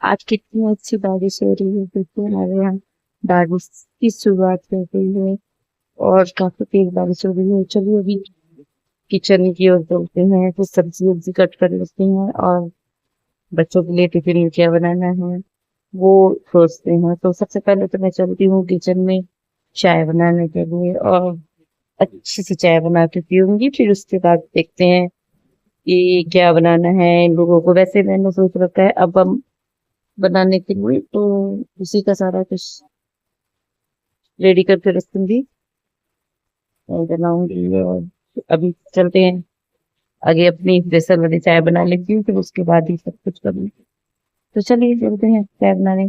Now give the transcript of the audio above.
आज कितनी अच्छी बारिश हो रही है, देखिए हमारे यहाँ बारिश की शुरुआत हो गई है और काफी तेज बारिश हो रही है। चलिए अभी किचन की ओर चलते हैं, कुछ सब्जी वब्जी कट कर लेते हैं और बच्चों के लिए टिफिन में क्या बनाना है वो सोचते हैं। तो सबसे पहले तो मैं चलती हूँ किचन में चाय बनाने के लिए और अच्छी सी चाय बना के पीऊंगी। फिर उसके बाद देखते हैं कि क्या बनाना है इन लोगों को। वैसे मैंने सोच रखा है अब हम बनाने के लिए, तो उसी का सारा कुछ रेडी करके रखूंगी और बनाऊंगी। और अभी चलते हैं आगे, अपनी स्पेशल वाली चाय बना लेती हूँ, फिर उसके बाद ही सब कुछ करूँगी। तो चलिए चलते हैं चाय बनाने।